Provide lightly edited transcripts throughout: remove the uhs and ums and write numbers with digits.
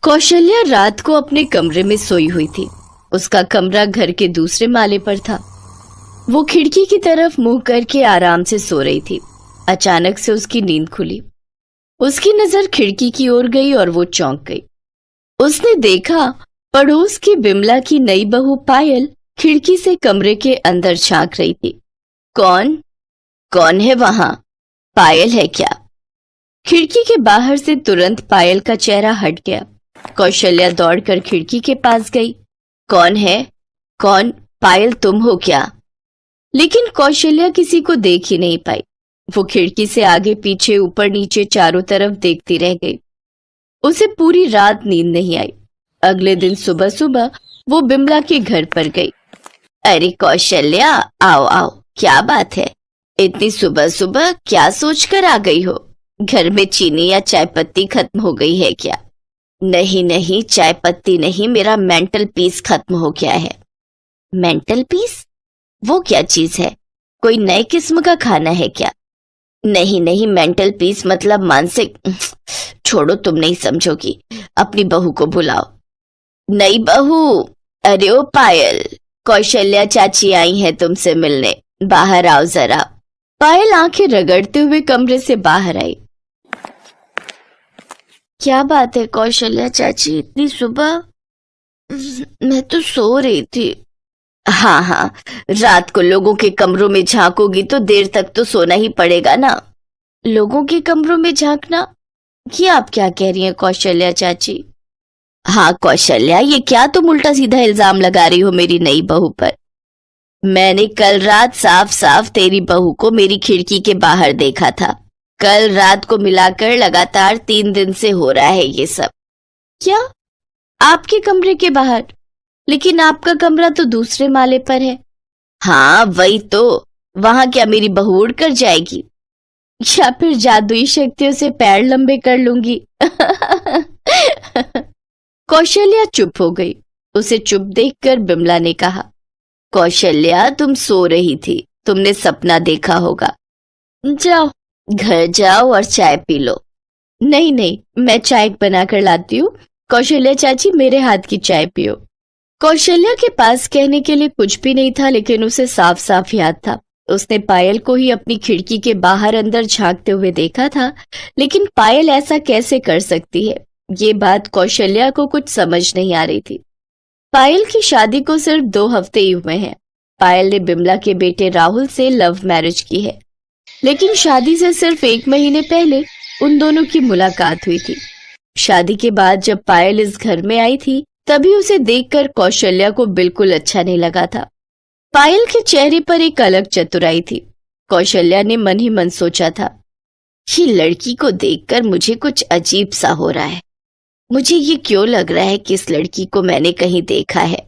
कौशल्या रात को अपने कमरे में सोई हुई थी। उसका कमरा घर के दूसरे माले पर था। वो खिड़की की तरफ मुंह करके आराम से सो रही थी। अचानक से उसकी नींद खुली। उसकी नजर खिड़की की ओर गई और वो चौंक गई। उसने देखा पड़ोस की बिमला की नई बहू पायल खिड़की से कमरे के अंदर झांक रही थी। कौन कौन है वहां? पायल है क्या? खिड़की के बाहर से तुरंत पायल का चेहरा हट गया। कौशल्या दौड़कर खिड़की के पास गई। कौन है? कौन? पायल तुम हो क्या? लेकिन कौशल्या किसी को देख ही नहीं पाई। वो खिड़की से आगे पीछे ऊपर नीचे चारों तरफ देखती रह गई। उसे पूरी रात नींद नहीं आई। अगले दिन सुबह सुबह वो बिमला के घर पर गई। अरे कौशल्या, आओ आओ, क्या बात है? इतनी सुबह सुबह क्या सोचकर आ गई हो? घर में चीनी या चाय पत्ती खत्म हो गई है क्या? नहीं नहीं, चाय पत्ती नहीं, मेरा मेंटल पीस खत्म हो गया है। Mental peace? वो क्या चीज है? कोई नए किस्म का खाना है क्या? नहीं नहीं, मेंटल पीस मतलब मानसिक। छोड़ो, तुम नहीं समझोगी। अपनी बहू को बुलाओ। नई बहू? अरे ओ पायल, कौशल्या चाची आई है तुमसे मिलने, बाहर आओ जरा। पायल आंखें रगड़ते हुए कमरे से बाहर आई। क्या बात है कौशल्या चाची, इतनी सुबह? मैं तो सो रही थी। हाँ हाँ, रात को लोगों के कमरों में झांकोगी तो देर तक तो सोना ही पड़ेगा ना। लोगों के कमरों में झांकना? ये आप क्या कह रही हैं कौशल्या चाची? हाँ कौशल्या, ये क्या तुम उल्टा सीधा इल्जाम लगा रही हो मेरी नई बहू पर? मैंने कल रात साफ साफ तेरी बहू को मेरी खिड़की के बाहर देखा था। कल रात को मिलाकर लगातार 3 दिन से हो रहा है ये सब। क्या? आपके कमरे के बाहर? लेकिन आपका कमरा तो दूसरे माले पर है। हाँ वही तो, वहां क्या मेरी बहू उड़कर जाएगी? या फिर जादुई शक्तियों से पैर लंबे कर लूंगी। कौशल्या चुप हो गई। उसे चुप देखकर बिमला ने कहा, कौशल्या तुम सो रही थी, तुमने सपना देखा होगा। जाओ, घर जाओ और चाय पी लो। नहीं नहीं, मैं चाय बनाकर लाती हूँ। कौशल्या चाची, मेरे हाथ की चाय पियो। कौशल्या के पास कहने के लिए कुछ भी नहीं था, लेकिन उसे साफ साफ याद था। उसने पायल को ही अपनी खिड़की के बाहर अंदर झांकते हुए देखा था। लेकिन पायल ऐसा कैसे कर सकती है? ये बात कौशल्या को कुछ समझ नहीं आ रही थी। पायल की शादी को सिर्फ 2 हफ्ते ही हुए हैं। पायल ने बिमला के बेटे राहुल से लव मैरिज की है, लेकिन शादी से सिर्फ 1 महीने पहले उन दोनों की मुलाकात हुई थी। शादी के बाद जब पायल इस घर में आई थी, तभी उसे देखकर कौशल्या को बिल्कुल अच्छा नहीं लगा था। पायल के चेहरे पर एक अलग चतुराई थी। कौशल्या ने मन ही मन सोचा था, ये लड़की को देखकर मुझे कुछ अजीब सा हो रहा है। मुझे ये क्यों लग रहा है कि इस लड़की को मैंने कहीं देखा है।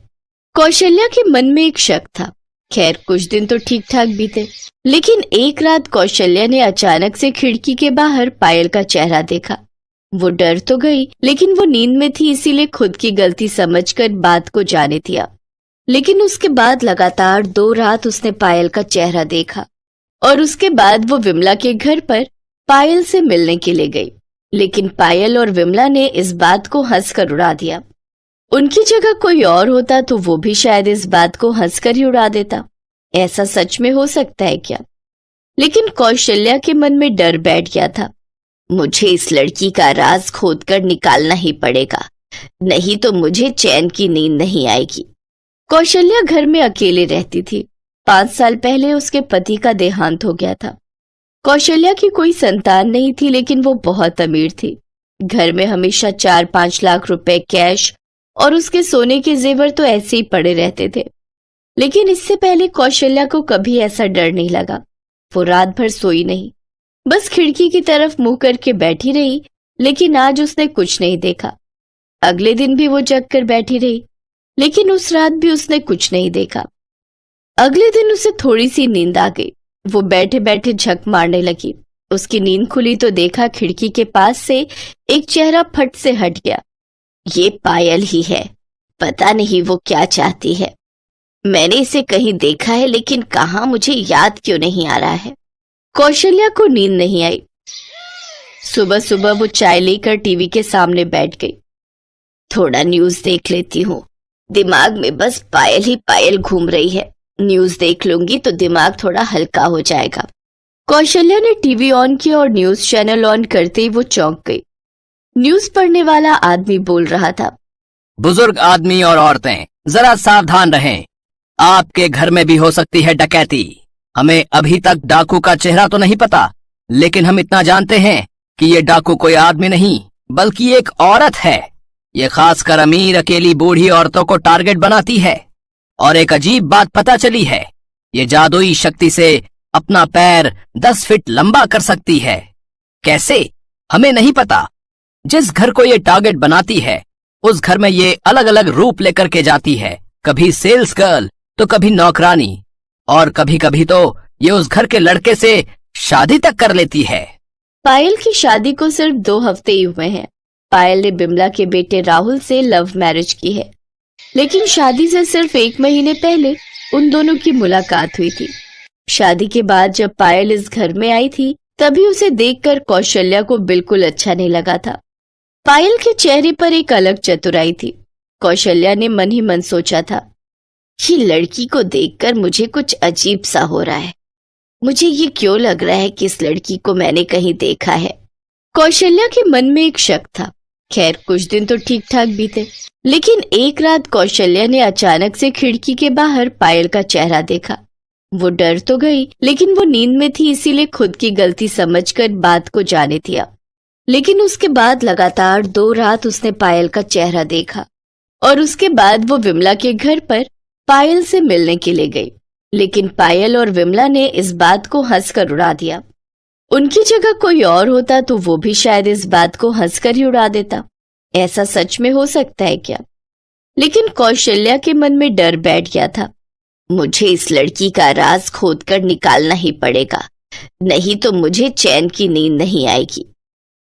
कौशल्या के मन में एक शक था। खैर कुछ दिन तो ठीक ठाक बीते, लेकिन एक रात कौशल्या ने अचानक से खिड़की के बाहर पायल का चेहरा देखा। वो डर तो गई, लेकिन वो नींद में थी, इसीलिए खुद की गलती समझकर बात को जाने दिया। लेकिन उसके बाद लगातार 2 रात उसने पायल का चेहरा देखा, और उसके बाद वो विमला के घर पर पायल से मिलने के लिए गई। लेकिन पायल और विमला ने इस बात को हंसकर उड़ा दिया। उनकी जगह कोई और होता तो वो भी शायद इस बात को हंसकर ही उड़ा देता। ऐसा सच में हो सकता है क्या? लेकिन कौशल्या के मन में डर बैठ गया था। मुझे इस लड़की का राज खोदकर निकालना ही पड़ेगा, नहीं तो मुझे चैन की नींद नहीं आएगी। कौशल्या घर में अकेले रहती थी। 5 साल पहले उसके पति का देहांत हो गया था। कौशल्या की कोई संतान नहीं थी, लेकिन वो बहुत अमीर थी। घर में हमेशा 4-5 लाख रुपए कैश और उसके सोने के जेवर तो ऐसे ही पड़े रहते थे। लेकिन इससे पहले कौशल्या को कभी ऐसा डर नहीं लगा। वो रात भर सोई नहीं, बस खिड़की की तरफ मुंह करके बैठी रही। लेकिन आज उसने कुछ नहीं देखा। अगले दिन भी वो जग कर बैठी रही, लेकिन उस रात भी उसने कुछ नहीं देखा। अगले दिन उसे थोड़ी सी नींद आ गई। वो बैठे बैठे झक मारने लगी। उसकी नींद खुली तो देखा खिड़की के पास से एक चेहरा फट से हट गया। ये पायल ही है। पता नहीं वो क्या चाहती है। मैंने इसे कहीं देखा है, लेकिन कहाँ, मुझे याद क्यों नहीं आ रहा है। कौशल्या को नींद नहीं आई। सुबह सुबह वो चाय लेकर टीवी के सामने बैठ गई। थोड़ा न्यूज देख लेती हूँ। दिमाग में बस पायल ही पायल घूम रही है। न्यूज देख लूंगी तो दिमाग थोड़ा हल्का हो जाएगा। कौशल्या ने टीवी ऑन किया और न्यूज चैनल ऑन करते ही वो चौंक गई। न्यूज पढ़ने वाला आदमी बोल रहा था, बुजुर्ग आदमी और औरतें जरा सावधान रहें, आपके घर में भी हो सकती है डकैती। हमें अभी तक डाकू का चेहरा तो नहीं पता, लेकिन हम इतना जानते हैं कि ये डाकू कोई आदमी नहीं बल्कि एक औरत है। ये खासकर अमीर अकेली बूढ़ी औरतों को टारगेट बनाती है। और एक अजीब बात पता चली है, ये जादुई शक्ति से अपना पैर 10 फीट लंबा कर सकती है। कैसे, हमें नहीं पता। जिस घर को ये टारगेट बनाती है उस घर में ये अलग अलग रूप लेकर के जाती है। कभी सेल्स गर्ल तो कभी नौकरानी, और कभी कभी तो ये उस घर के लड़के से शादी तक कर लेती है। पायल की शादी को सिर्फ 2 हफ्ते ही हुए हैं। पायल ने बिमला के बेटे राहुल से लव मैरिज की है, लेकिन शादी से सिर्फ 1 महीने पहले उन दोनों की मुलाकात हुई थी। शादी के बाद जब पायल इस घर में आई थी तभी उसे देखकर कौशल्या को बिल्कुल अच्छा नहीं लगा था। पायल के चेहरे पर एक अलग चतुराई थी। कौशल्या ने मन ही मन सोचा था, ये लड़की को देखकर मुझे कुछ अजीब सा हो रहा है। मुझे ये क्यों लग रहा है कि इस लड़की को मैंने कहीं देखा है। कौशल्या के मन में एक शक था। खैर कुछ दिन तो ठीक ठाक बीते, लेकिन एक रात कौशल्या ने अचानक से खिड़की के बाहर पायल का चेहरा देखा। वो डर तो गई, लेकिन वो नींद में थी, इसीलिए खुद की गलती समझकर बात को जाने दिया। लेकिन उसके बाद लगातार 2 रात उसने पायल का चेहरा देखा और उसके बाद वो विमला के घर पर पायल से मिलने के लिए गई। लेकिन पायल और विमला ने इस बात को हंसकर उड़ा दिया। उनकी जगह कोई और होता तो वो भी शायद इस बात को हंसकर ही उड़ा देता। ऐसा सच में हो सकता है क्या? लेकिन कौशल्या के मन में डर बैठ गया था। मुझे इस लड़की का राज खोदकर निकालना ही पड़ेगा, नहीं तो मुझे चैन की नींद नहीं आएगी।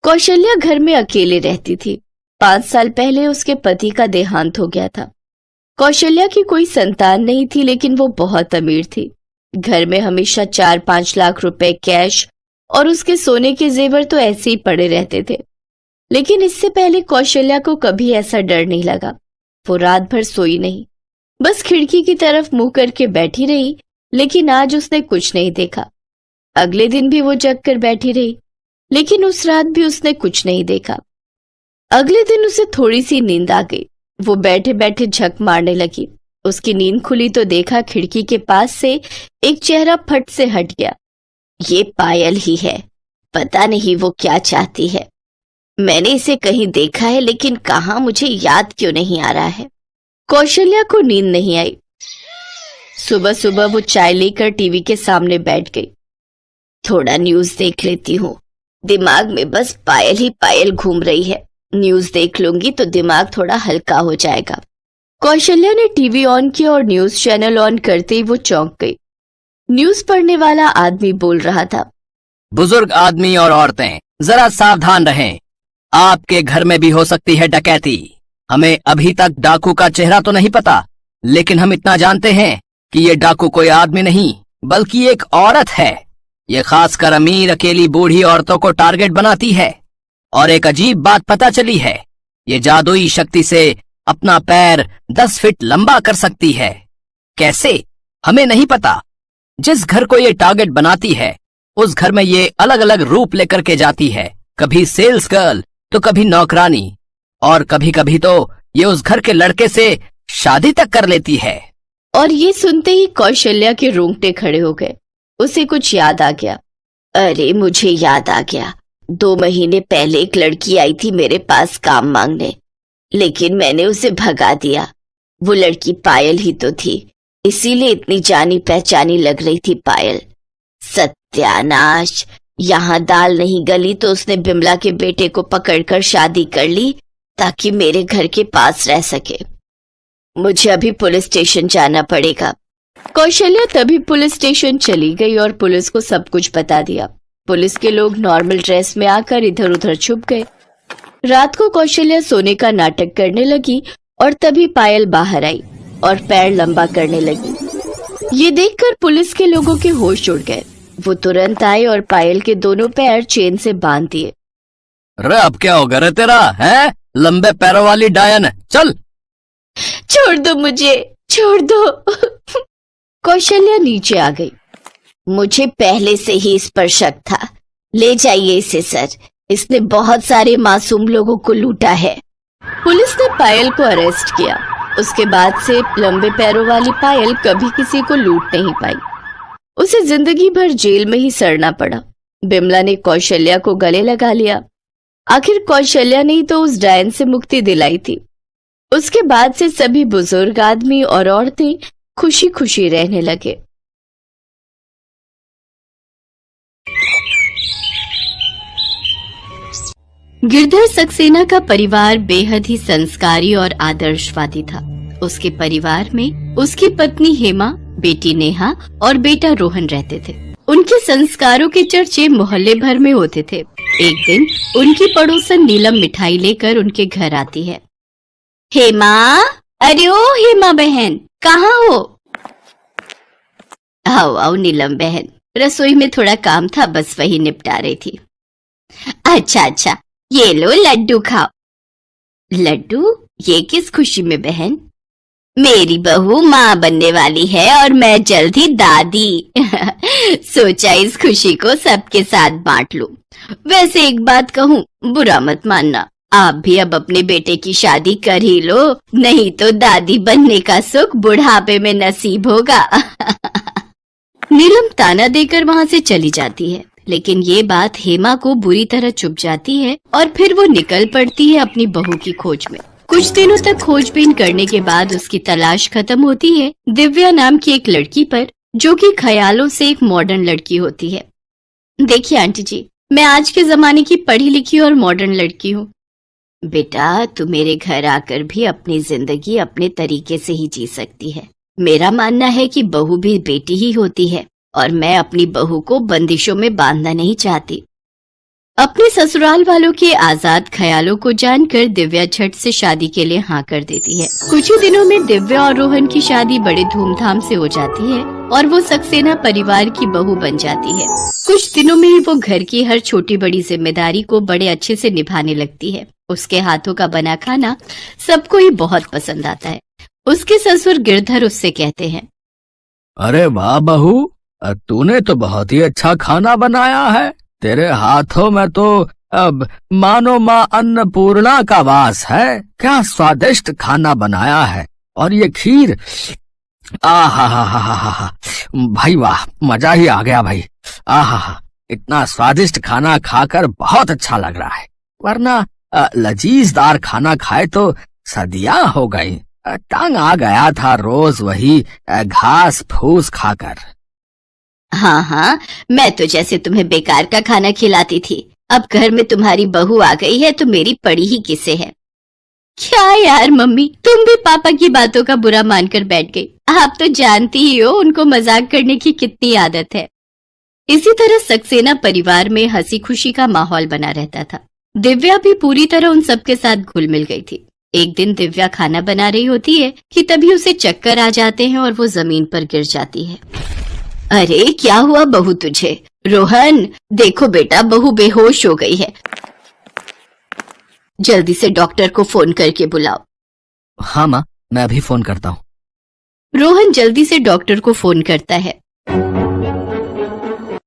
कौशल्या घर में अकेले रहती थी। 5 साल पहले उसके पति का देहांत हो गया था। कौशल्या की कोई संतान नहीं थी, लेकिन वो बहुत अमीर थी। घर में हमेशा 4-5 लाख रुपए कैश और उसके सोने के जेवर तो ऐसे ही पड़े रहते थे। लेकिन इससे पहले कौशल्या को कभी ऐसा डर नहीं लगा। वो रात भर सोई नहीं, बस खिड़की की तरफ मुंह करके बैठी रही। लेकिन आज उसने कुछ नहीं देखा। अगले दिन भी वो जग कर बैठी रही, लेकिन उस रात भी उसने कुछ नहीं देखा। अगले दिन उसे थोड़ी सी नींद आ गई। वो बैठे बैठे झक मारने लगी। उसकी नींद खुली तो देखा खिड़की के पास से एक चेहरा फट से हट गया। ये पायल ही है। पता नहीं वो क्या चाहती है। मैंने इसे कहीं देखा है, लेकिन कहाँ, मुझे याद क्यों नहीं आ रहा है। कौशल्या को नींद नहीं आई। सुबह सुबह वो चाय लेकर टीवी के सामने बैठ गई। थोड़ा न्यूज देख लेती हूँ। दिमाग में बस पायल ही पायल घूम रही है। न्यूज देख लूंगी तो दिमाग थोड़ा हल्का हो जाएगा। कौशल्या ने टीवी ऑन किया और न्यूज चैनल ऑन करते ही वो चौंक गई। न्यूज पढ़ने वाला आदमी बोल रहा था, बुजुर्ग आदमी और औरतें जरा सावधान रहें, आपके घर में भी हो सकती है डकैती। हमें अभी तक डाकू का चेहरा तो नहीं पता, लेकिन हम इतना जानते हैं कि ये डाकू कोई आदमी नहीं बल्कि एक औरत है। ये खासकर अमीर अकेली बूढ़ी औरतों को टारगेट बनाती है। और एक अजीब बात पता चली है, ये जादुई शक्ति से अपना पैर 10 फीट लंबा कर सकती है। कैसे, हमें नहीं पता। जिस घर को ये टारगेट बनाती है उस घर में ये अलग अलग रूप लेकर के जाती है। कभी सेल्स गर्ल तो कभी नौकरानी, और कभी कभी तो ये उस घर के लड़के से शादी तक कर लेती है। और ये सुनते ही कौशल्या के रोंगटे खड़े हो गए। उसे कुछ याद आ गया। अरे मुझे याद आ गया, 2 महीने पहले एक लड़की आई थी मेरे पास काम मांगने, लेकिन मैंने उसे भगा दिया। वो लड़की पायल ही तो थी, इसीलिए इतनी जानी पहचानी लग रही थी पायल। सत्यानाश, यहाँ दाल नहीं गली तो उसने बिमला के बेटे को पकड़कर शादी कर ली ताकि मेरे घर के पास रह सके। मुझे अभी पुलिस स्टेशन जाना पड़ेगा। कौशल्या तभी पुलिस स्टेशन चली गई और पुलिस को सब कुछ बता दिया। पुलिस के लोग नॉर्मल ड्रेस में आकर इधर उधर छुप गए। रात को कौशल्या सोने का नाटक करने लगी और तभी पायल बाहर आई और पैर लंबा करने लगी। ये देखकर पुलिस के लोगों के होश उड़ गए। वो तुरंत आए और पायल के दोनों पैर चेन से बांध दिए। अरे अब क्या होगा रे तेरा, है? लंबे पैरों वाली डायन, चल। छोड़ दो मुझे, छोड़ दो। कौशल्या नीचे आ गई। मुझे पहले से ही इस पर शक था। ले जाइए इसे सर, इसने बहुत सारे मासूम लोगों को लूटा है। पुलिस ने पायल को अरेस्ट किया। उसके बाद से लंबे पैरों वाली पायल कभी किसी को लूट नहीं पाई। उसे जिंदगी भर जेल में ही सड़ना पड़ा। बिमला ने कौशल्या को गले लगा लिया। आखिर कौशल्या ने तो उस डायन से मुक्ति दिलाई थी। उसके बाद से सभी बुजुर्ग आदमी और औरतें खुशी खुशी रहने लगे। गिरधर सक्सेना का परिवार बेहद ही संस्कारी और आदर्शवादी था। उसके परिवार में उसकी पत्नी हेमा, बेटी नेहा और बेटा रोहन रहते थे। उनके संस्कारों के चर्चे मोहल्ले भर में होते थे। एक दिन उनकी पड़ोसन नीलम मिठाई लेकर उनके घर आती है। हेमा, अरे ओ हेमा बहन, कहाँ हो? आओ आओ नीलम बहन, रसोई में थोड़ा काम था, बस वही निपटा रही थी। अच्छा अच्छा, ये लो लड्डू खाओ। लड्डू? ये किस खुशी में बहन? मेरी बहू माँ बनने वाली है और मैं जल्द ही दादी। सोचा इस खुशी को सबके साथ बांट लूं। वैसे एक बात कहूँ, बुरा मत मानना, आप भी अब अपने बेटे की शादी कर ही लो, नहीं तो दादी बनने का सुख बुढ़ापे में नसीब होगा। नीलम ताना देकर वहाँ से चली जाती है, लेकिन ये बात हेमा को बुरी तरह चुभ जाती है और फिर वो निकल पड़ती है अपनी बहू की खोज में। कुछ दिनों तक खोजबीन करने के बाद उसकी तलाश खत्म होती है दिव्या नाम की एक लड़की पर, जो कि ख्यालों से एक मॉडर्न लड़की होती है। देखिए आंटी जी, मैं आज के जमाने की पढ़ी लिखी और मॉडर्न लड़की हूँ। बेटा, तू मेरे घर आकर भी अपनी जिंदगी अपने तरीके से ही जी सकती है। मेरा मानना है कि बहू भी बेटी ही होती है और मैं अपनी बहू को बंदिशों में बांधना नहीं चाहती। अपने ससुराल वालों के आजाद ख्यालों को जानकर दिव्या झट से शादी के लिए हाँ कर देती है। कुछ ही दिनों में दिव्या और रोहन की शादी बड़े धूमधाम से हो जाती है और वो सक्सेना परिवार की बहू बन जाती है। कुछ दिनों में ही वो घर की हर छोटी बड़ी जिम्मेदारी को बड़े अच्छे से निभाने लगती है। उसके हाथों का बना खाना सबको ही बहुत पसंद आता है। उसके ससुर गिरधर उससे कहते हैं, अरे वाह बहू, तूने तो बहुत ही अच्छा खाना बनाया है। तेरे हाथों में तो अब मानो माँ अन्नपूर्णा का वास है। क्या स्वादिष्ट खाना बनाया है। और ये खीर, आहा, भाई वाह, मजा ही आ गया भाई। आहा, इतना स्वादिष्ट खाना खाकर बहुत अच्छा लग रहा है, वरना लजीजदार खाना खाए तो सदियां हो गई। तंग आ गया था रोज वही घास फूस खाकर। हाँ हाँ, मैं तो जैसे तुम्हें बेकार का खाना खिलाती थी, अब घर में तुम्हारी बहू आ गई है तो मेरी पड़ी ही किसे है। क्या यार मम्मी, तुम भी पापा की बातों का बुरा मानकर बैठ गई। आप तो जानती ही हो उनको मजाक करने की कितनी आदत है। इसी तरह सक्सेना परिवार में हंसी खुशी का माहौल बना रहता था। दिव्या भी पूरी तरह उन सबके साथ घुल मिल गई थी। एक दिन दिव्या खाना बना रही होती है कि तभी उसे चक्कर आ जाते हैं और वो जमीन पर गिर जाती है। अरे क्या हुआ बहू तुझे? रोहन, देखो बेटा, बहू बेहोश हो गई है, जल्दी से डॉक्टर को फोन करके बुलाओ। हाँ माँ, मैं अभी फोन करता हूँ। रोहन जल्दी से डॉक्टर को फोन करता है।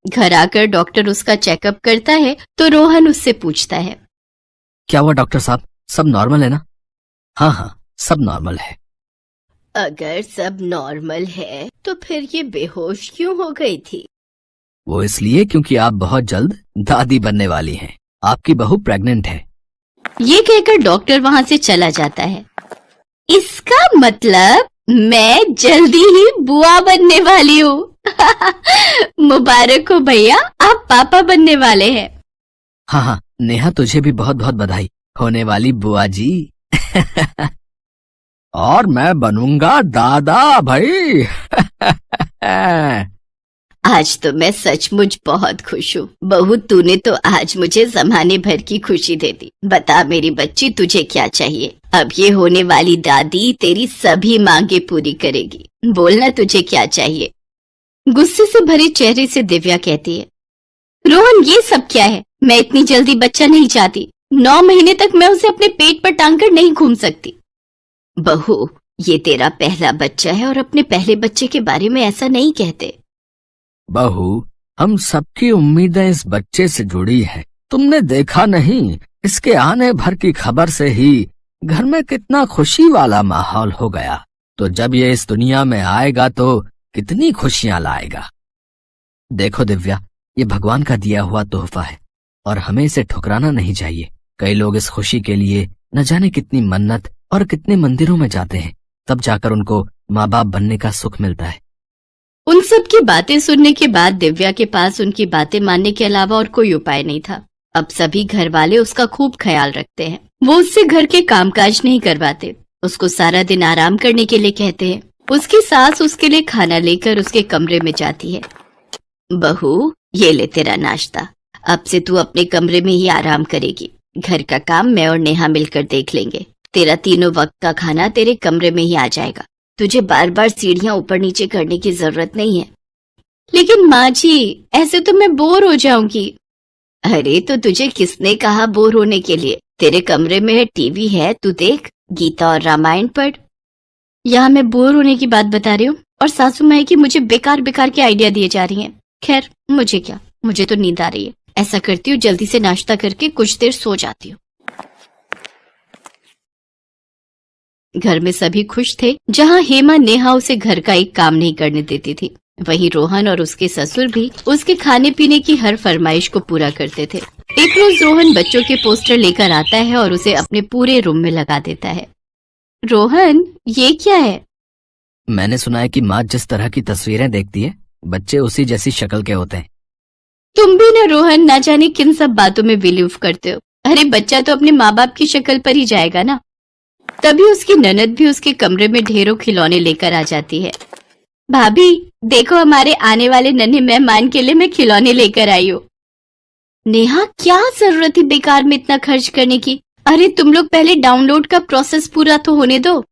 घर आकर डॉक्टर उसका चेकअप करता है तो रोहन उससे पूछता है, क्या हुआ डॉक्टर साहब, सब नॉर्मल है ना? हाँ हाँ, सब नॉर्मल है। अगर सब नॉर्मल है तो फिर ये बेहोश क्यों हो गई थी? वो इसलिए क्योंकि आप बहुत जल्द दादी बनने वाली हैं। आपकी बहू प्रेग्नेंट है। ये कहकर डॉक्टर वहाँ से चला जाता है। इसका मतलब मैं जल्दी ही बुआ बनने वाली हूँ। मुबारक हो भैया, आप पापा बनने वाले हैं। हाँ हाँ, नेहा तुझे भी बहुत बहुत बधाई, होने वाली बुआ जी। और मैं बनूंगा दादा भाई। आज तो मैं सचमुच बहुत खुश हूँ। बहू, तूने तो आज मुझे जमाने भर की खुशी दे दी। बता मेरी बच्ची, तुझे क्या चाहिए? अब ये होने वाली दादी तेरी सभी मांगे पूरी करेगी। बोलना तुझे क्या चाहिए? गुस्से से भरे चेहरे से दिव्या कहती है, रोहन ये सब क्या है? मैं इतनी जल्दी बच्चा नहीं चाहती। 9 महीने तक मैं उसे अपने पेट पर टांग कर नहीं घूम सकती। बहू, ये तेरा पहला बच्चा है और अपने पहले बच्चे के बारे में ऐसा नहीं कहते। बहू, हम सबकी उम्मीदें इस बच्चे से जुड़ी है। तुमने देखा नहीं, इसके आने भर की खबर से ही घर में कितना खुशी वाला माहौल हो गया। तो जब ये इस दुनिया में आएगा तो कितनी खुशियां लाएगा। देखो दिव्या, ये भगवान का दिया हुआ तोहफा है और हमें इसे ठुकराना नहीं चाहिए। कई लोग इस खुशी के लिए न जाने कितनी मन्नत और कितने मंदिरों में जाते हैं, तब जाकर उनको माँ बाप बनने का सुख मिलता है। उन सब की बातें सुनने के बाद दिव्या के पास उनकी बातें मानने के अलावा और कोई उपाय नहीं था। अब सभी घर वाले उसका खूब ख्याल रखते हैं। वो उससे घर के कामकाज नहीं करवाते, उसको सारा दिन आराम करने के लिए कहते हैं। उसकी सास उसके लिए खाना लेकर उसके कमरे में जाती है। बहू, ये ले तेरा नाश्ता। अब से तू अपने कमरे में ही आराम करेगी। घर का काम मैं और नेहा मिलकर देख लेंगे। तेरा तीनों वक्त का खाना तेरे कमरे में ही आ जाएगा। तुझे बार बार सीढ़ियां ऊपर नीचे करने की जरूरत नहीं है। लेकिन माँ जी, ऐसे तो मैं बोर हो जाऊंगी। अरे तो तुझे किसने कहा बोर होने के लिए? तेरे कमरे में टीवी है, तू देख, गीता और रामायण पढ़। यहाँ मैं बोर होने की बात बता रही हूँ और सासू माँ की मुझे बेकार बेकार के आइडिया दिए जा रही हैं। खैर, मुझे क्या, मुझे तो नींद आ रही है। ऐसा करती हूँ, जल्दी से नाश्ता करके कुछ देर सो जाती हूँ। घर में सभी खुश थे। जहाँ हेमा नेहा उसे घर का एक काम नहीं करने देती थी, वहीं रोहन और उसके ससुर भी उसके खाने पीने की हर फरमाइश को पूरा करते थे। एक रोज रोहन बच्चों के पोस्टर लेकर आता है और उसे अपने पूरे रूम में लगा देता है। रोहन, ये क्या है? मैंने सुना है कि माँ जिस तरह की तस्वीरें देखती है, बच्चे उसी जैसी शक्ल के होते हैं। तुम भी ना रोहन, ना जाने किन सब बातों में बिलीव करते हो। अरे बच्चा तो अपने माँ बाप की शक्ल पर ही जाएगा ना। तभी उसकी ननद भी उसके कमरे में ढेरों खिलौने लेकर आ जाती है। भाभी, देखो, हमारे आने वाले नन्हे मेहमान के लिए मैं खिलौने लेकर आई हूँ। नेहा, क्या जरूरत थी बेकार में इतना खर्च करने की? अरे तुम लोग पहले डाउनलोड का प्रोसेस पूरा तो होने दो।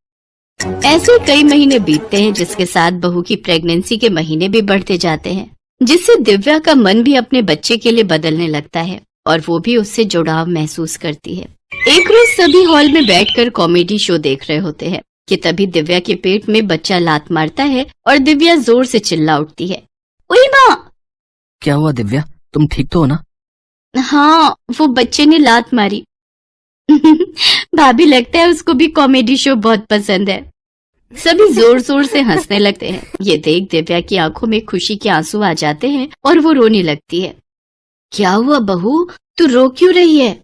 ऐसे कई महीने बीतते हैं, जिसके साथ बहू की प्रेगनेंसी के महीने भी बढ़ते जाते हैं, जिससे दिव्या का मन भी अपने बच्चे के लिए बदलने लगता है और वो भी उससे जुड़ाव महसूस करती है। एक रोज सभी हॉल में बैठकर कॉमेडी शो देख रहे होते हैं कि तभी दिव्या के पेट में बच्चा लात मारता है और दिव्या जोर से चिल्ला उठती है, ओए माँ! क्या हुआ दिव्या, तुम ठीक तो हो ना? हाँ, वो बच्चे ने लात मारी। भाभी, लगता है उसको भी कॉमेडी शो बहुत पसंद है। सभी जोर जोर से हंसने लगते हैं। ये देख दिव्या की आंखों में खुशी के आंसू आ जाते हैं और वो रोने लगती है। क्या हुआ बहू, तू रो क्यों रही है?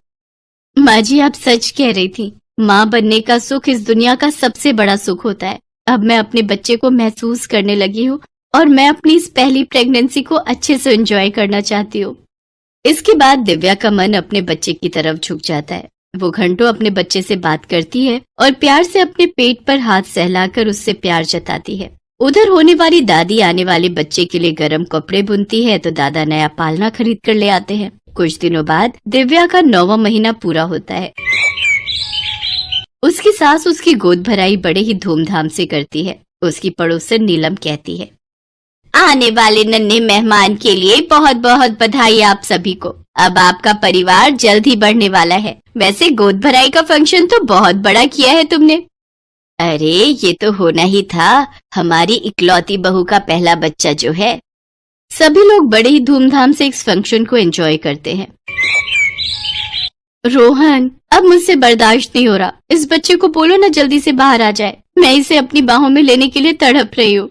माँ जी, आप सच कह रही थी। माँ बनने का सुख इस दुनिया का सबसे बड़ा सुख होता है। अब मैं अपने बच्चे को महसूस करने लगी हूँ और मैं अपनी इस पहली प्रेगनेंसी को अच्छे से एंजॉय करना चाहती हूँ। इसके बाद दिव्या का मन अपने बच्चे की तरफ झुक जाता है। वो घंटों अपने बच्चे से बात करती है और प्यार से अपने पेट पर हाथ सहलाकर उससे प्यार जताती है। उधर होने वाली दादी आने वाले बच्चे के लिए गर्म कपड़े बुनती है तो दादा नया पालना खरीद कर ले आते हैं। कुछ दिनों बाद दिव्या का 9वां महीना पूरा होता है। उसकी सास उसकी गोद भराई बड़े ही धूमधाम से करती है। उसकी पड़ोसन नीलम कहती है, आने वाले नन्हे मेहमान के लिए बहुत बहुत बधाई आप सभी को। अब आपका परिवार जल्द ही बढ़ने वाला है। वैसे गोद भराई का फंक्शन तो बहुत बड़ा किया है तुमने। अरे ये तो होना ही था, हमारी इकलौती बहू का पहला बच्चा जो है। सभी लोग बड़े ही धूमधाम से इस फंक्शन को एंजॉय करते हैं। रोहन, अब मुझसे बर्दाश्त नहीं हो रहा। इस बच्चे को बोलो ना जल्दी से बाहर आ जाए। मैं इसे अपनी बाहों में लेने के लिए तड़प रही हूँ।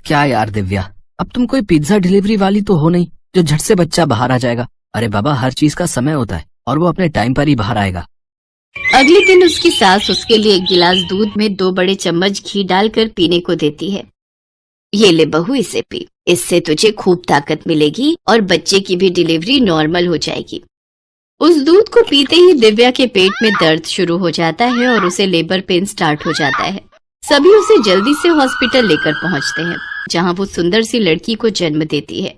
क्या यार दिव्या, अब तुम कोई पिज्जा डिलीवरी वाली तो हो नहीं जो झट से बच्चा बाहर आ जाएगा। अरे बाबा, हर चीज का समय होता है और वो अपने टाइम पर ही बाहर आएगा। अगले दिन उसकी सास उसके लिए एक गिलास दूध में 2 बड़े चम्मच घी डालकर पीने को देती है। ये ले बहू, इसे पी। इससे तुझे खूब ताकत मिलेगी और बच्चे की भी डिलीवरी नॉर्मल हो जाएगी। उस दूध को पीते ही दिव्या के पेट में दर्द शुरू हो जाता है और उसे लेबर पेन स्टार्ट हो जाता है। सभी उसे जल्दी से हॉस्पिटल लेकर पहुंचते हैं, जहां वो सुंदर सी लड़की को जन्म देती है।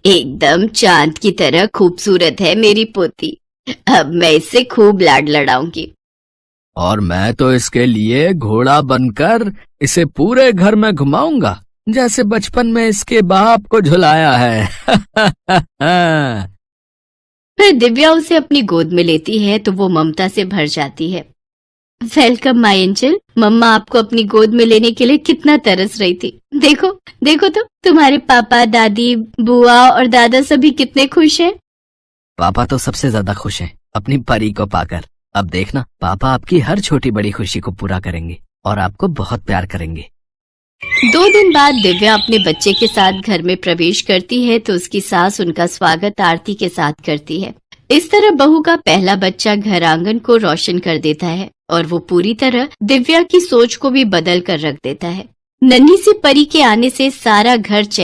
एकदम चांद की तरह खूबसूरत है मेरी पोती। अब मैं इससे खूब लाड लड़ाऊंगी। और मैं तो इसके लिए घोड़ा बनकर इसे पूरे घर में घुमाऊंगा, जैसे बचपन में इसके बाप को झुलाया है। अगर दिव्या उसे अपनी गोद में लेती है तो वो ममता से भर जाती है। Welcome my angel. मम्मा आपको अपनी गोद में लेने के लिए कितना तरस रही थी। देखो देखो तो तुम्हारे पापा, दादी, बुआ और दादा सभी कितने खुश हैं। पापा तो सबसे ज्यादा खुश हैं अपनी परी को पाकर। अब देखना, पापा आपकी हर छोटी बड़ी खुशी को पूरा करेंगे और आपको बहुत प्यार करेंगे। 2 दिन बाद दिव्या अपने बच्चे के साथ घर में प्रवेश करती है तो उसकी सास उनका स्वागत आरती के साथ करती है। इस तरह बहू का पहला बच्चा घर आंगन को रोशन कर देता है और वो पूरी तरह दिव्या की सोच को भी बदल कर रख देता है। नन्ही सी परी के आने से सारा घर